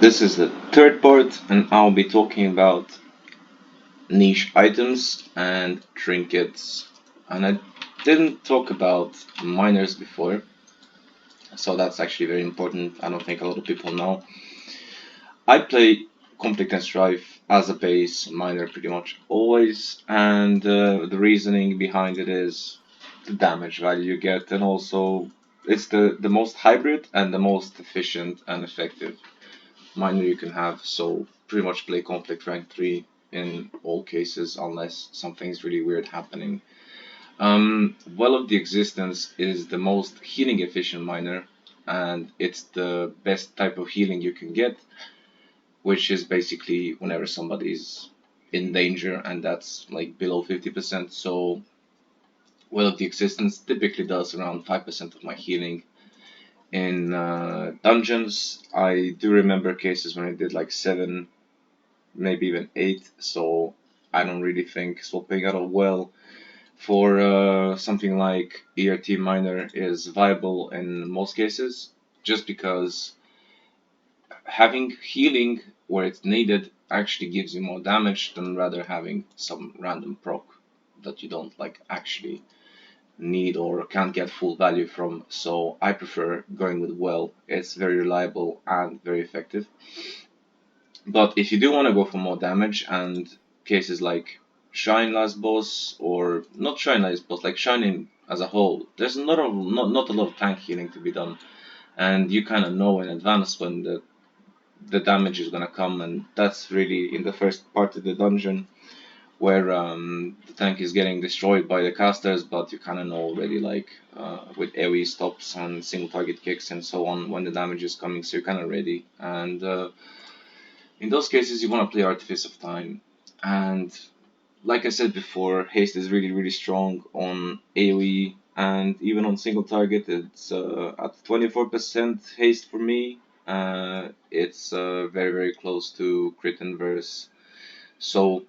This is the third part, and I'll be talking about niche items and trinkets. And I didn't talk about miners before, so that's actually very important. I don't think a lot of people know. I play Conflict and Strife as a base miner pretty much always, and the reasoning behind it is the damage value you get, and also it's the most hybrid and the most efficient and effective miner you can have. So pretty much play conflict rank 3 in all cases unless something's really weird happening. Well of the Existence is the most healing efficient miner, and it's the best type of healing you can get, which is basically whenever somebody's in danger, and that's like below 50%. So Well of the Existence typically does around 5% of my healing in dungeons. I do remember cases when I did like 7, maybe even 8, so I don't really think swapping out of well for something like ERT minor is viable in most cases, just because having healing where it's needed actually gives you more damage than rather having some random proc that you don't like actually need or can't get full value from. So I prefer going with well. It's very reliable and very effective. But if you do want to go for more damage and cases like Shine Last Boss, or not Shine Last Boss, like Shining as a whole, there's not a lot of tank healing to be done, and you kind of know in advance when the damage is gonna come, and that's really in the first part of the dungeon where the tank is getting destroyed by the casters, but you kind of know already, like with AoE stops and single target kicks and so on, when the damage is coming, so you're kind of ready. And in those cases, you want to play Artifice of Time. And like I said before, haste is really strong on AoE and even on single target. It's at 24% haste for me. It's very close to crit inverse. So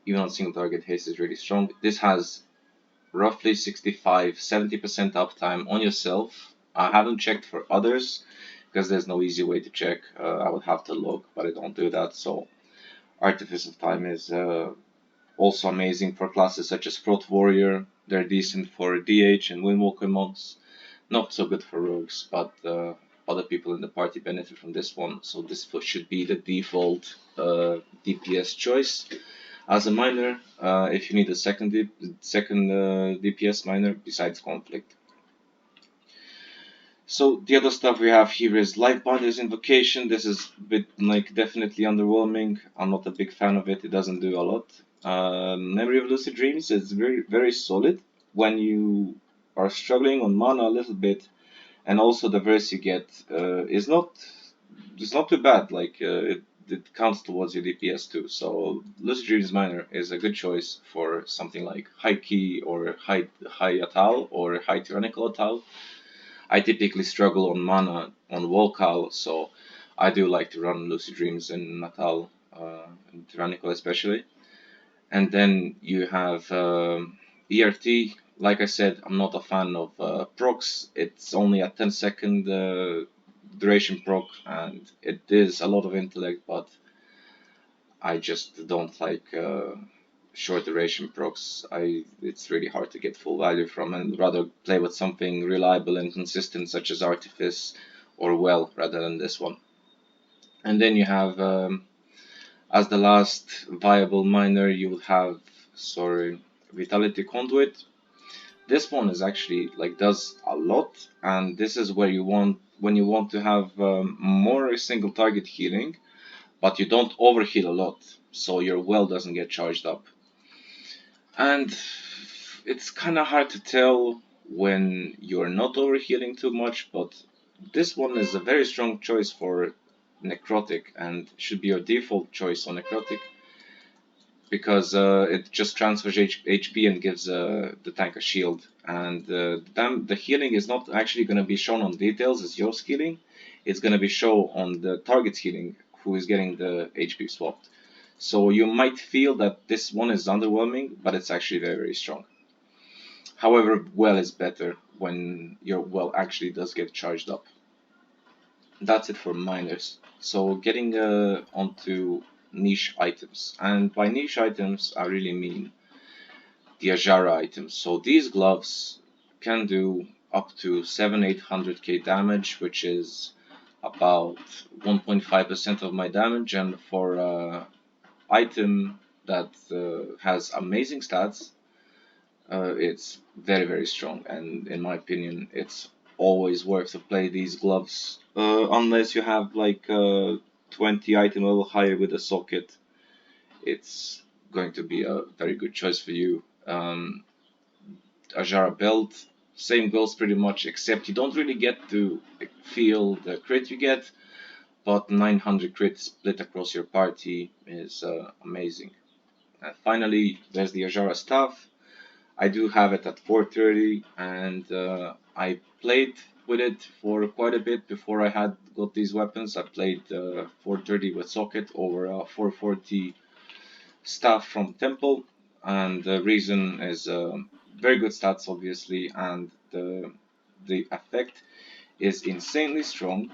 even on single target, haste is really strong. This has roughly 65-70% uptime on yourself. I haven't checked for others because there's no easy way to check. I would have to look, but I don't do that. So Artifice of Time is also amazing for classes such as Prot Warrior. They're decent for DH and Windwalker mods. Not so good for rogues, but other people in the party benefit from this one. So this should be the default DPS choice. As a miner, if you need a second DPS miner besides Conflict. So the other stuff we have here is Lightbinder's Invocation. This is a bit like definitely underwhelming. I'm not a big fan of it. It doesn't do a lot. Memory of Lucid Dreams is very solid when you are struggling on mana a little bit, and also the verse you get is not it's not too bad. Like it counts towards your DPS too. So Lucid Dreams Miner is a good choice for something like High Key or High Atal or High Tyrannical Atal. I typically struggle on mana on Volcal, so I do like to run Lucid Dreams in Natal, and Tyrannical especially. And then you have ERT. Like I said, I'm not a fan of procs. It's only a 10-second duration proc, and it is a lot of intellect, but I just don't like short duration procs. It's really hard to get full value from, and rather play with something reliable and consistent such as Artifice or Well rather than this one. And then you have as the last viable miner, you will have Vitality Conduit. This one is actually like does a lot, and this is where you want when you want to have more single target healing, but you don't overheal a lot, so your well doesn't get charged up. And it's kind of hard to tell when you're not overhealing too much, but this one is a very strong choice for necrotic and should be your default choice on necrotic, because it just transfers HP and gives the tank a shield. And the healing is not actually going to be shown on details as yours healing, it's going to be shown on the target's healing who is getting the HP swapped. So you might feel that this one is underwhelming, but it's actually very strong. However, well is better when your well actually does get charged up. that's it for miners. So getting onto niche items, and by niche items I really mean the Ajara items. So these gloves can do up to 700-800k damage, which is about 1.5% of my damage, and for item that has amazing stats, it's very strong, and in my opinion it's always worth to play these gloves, unless you have like 20 item level higher with a socket. It's going to be a very good choice for you. Ajara belt, same goes pretty much, except you don't really get to feel the crit you get, but 900 crit split across your party is amazing. And finally, there's the Ajara staff. I do have it at 430, and I played with it for quite a bit before I had got these weapons. I played 430 with socket over 440 staff from Temple, and the reason is very good stats, obviously, and the effect is insanely strong,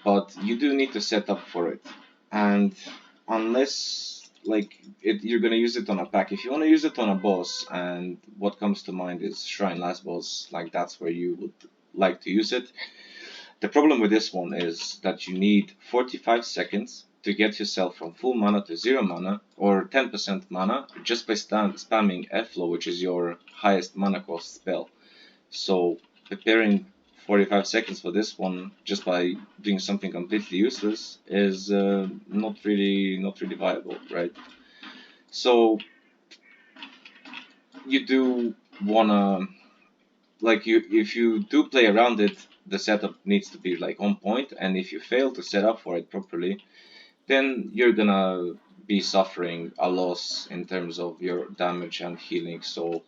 but you do need to set up for it. And unless you're gonna use it on a pack. If you want to use it on a boss, and what comes to mind is Shrine last boss, like that's where you would like to use it. The problem with this one is that you need 45 seconds to get yourself from full mana to 0 mana or 10% mana just by spamming F-Flow, which is your highest mana cost spell. So preparing 45 seconds for this one just by doing something completely useless is not really viable, right? So you do wanna if you do play around it, the setup needs to be like on point, and if you fail to set up for it properly, then you're gonna be suffering a loss in terms of your damage and healing. So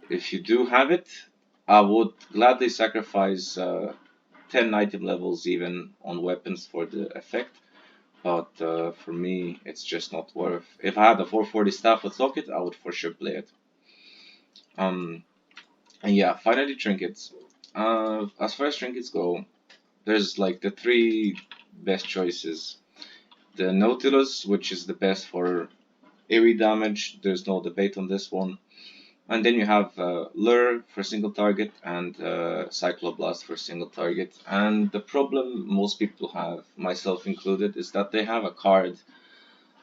if you do have it, I would gladly sacrifice 10 item levels even on weapons for the effect, but for me it's just not worth. If I had a 440 staff with socket, I would for sure play it. Um, and yeah, finally trinkets. As far as trinkets go, there's like the three best choices. The Nautilus, which is the best for AoE damage, there's no debate on this one. And then you have Lure for single target and Cycloblast for single target. And the problem most people have, myself included, is that they have a card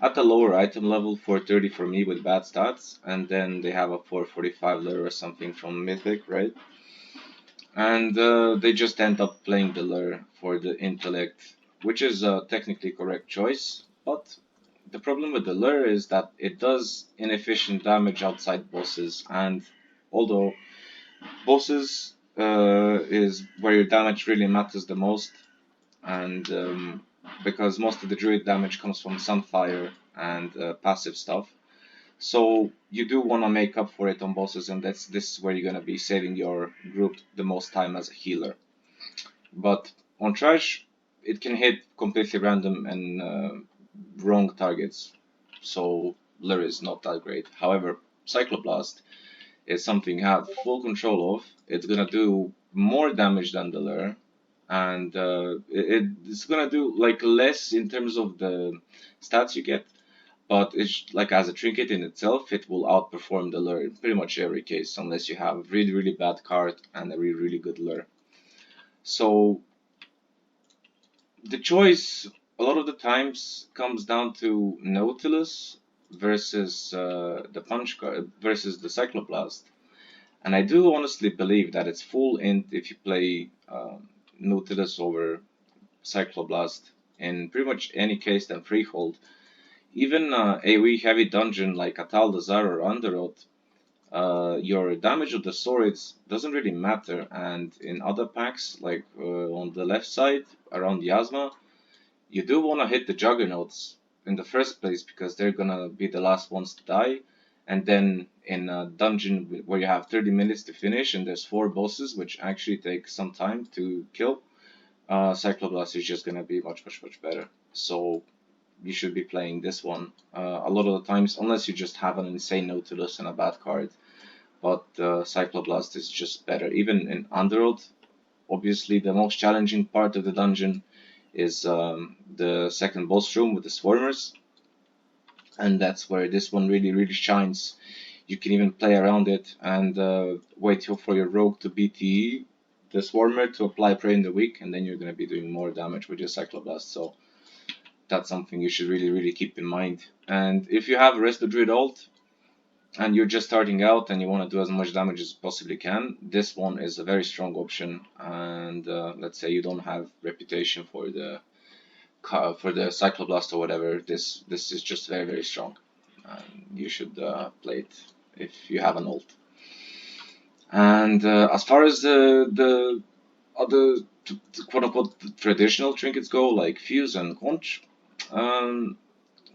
at a lower item level, 430 for me with bad stats, and then they have a 445 Lure or something from Mythic, right? And they just end up playing the Lure for the intellect, which is a technically correct choice, but the problem with the Lure is that it does inefficient damage outside bosses, and although bosses is where your damage really matters the most, and because most of the Druid damage comes from Sunfire and passive stuff, so you do want to make up for it on bosses, and this is where you're gonna be saving your group the most time as a healer. But on trash, it can hit completely random and wrong targets, so Lure is not that great. However, Cycloblast is something you have full control of. It's gonna do more damage than the Lure, and it's gonna do like less in terms of the stats you get, but it's like as a trinket in itself, it will outperform the Lure in pretty much every case, unless you have a really bad card and a really good Lure. So the choice a lot of the times comes down to Nautilus versus the punch card versus the Cycloblast, and I do honestly believe that it's full int if you play Nautilus over Cycloblast in pretty much any case than Freehold. Even AoE heavy dungeon like Ataldazar or Underoath, your damage of the swords doesn't really matter, and in other packs like on the left side around Yasma, you do want to hit the juggernauts in the first place because they're gonna be the last ones to die. And then in a dungeon where you have 30 minutes to finish and there's 4 bosses, which actually take some time to kill, Cycloblast is just gonna be much better. So you should be playing this one a lot of the times, unless you just have an insane Nautilus and a bad card. But Cycloblast is just better. Even in Underworld, obviously the most challenging part of the dungeon is the second boss room with the swarmers, and that's where this one really shines. You can even play around it and wait for your rogue to beat the swarmer to apply prey in the weak, and then you're going to be doing more damage with your cycloblast. So that's something you should really keep in mind. And if you have Resto Druid ult and you're just starting out and you want to do as much damage as you possibly can, this one is a very strong option. And let's say you don't have reputation for the cycloblast or whatever, this is just very strong. You should play it if you have an ult. And as far as the other quote unquote traditional trinkets go, like Fuse and Conch, um,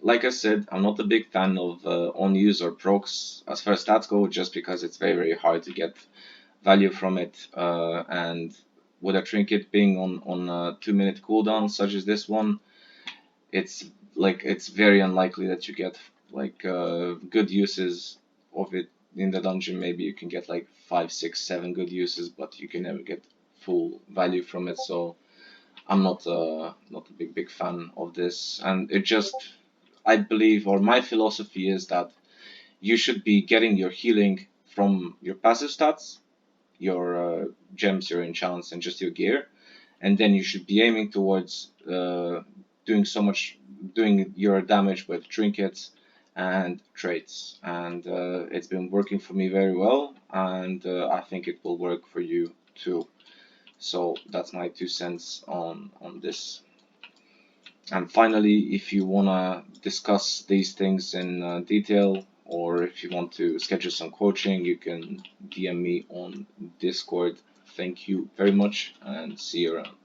like I said, I'm not a big fan of on use or procs as far as stats go, just because it's very hard to get value from it. And with a trinket being on a 2 minute cooldown, such as this one, it's very unlikely that you get like good uses of it in the dungeon. Maybe you can get like 5, 6, 7 good uses, but you can never get full value from it. So I'm not a big fan of this, and it just I believe, or my philosophy is that you should be getting your healing from your passive stats, your gems, your enchants, and just your gear, and then you should be aiming towards doing so much, doing your damage with trinkets and traits. And it's been working for me very well, and I think it will work for you too. So that's my 2 cents on this. And finally, if you wanna discuss these things in detail, or if you want to schedule some coaching, you can DM me on Discord. Thank you very much, and see you around.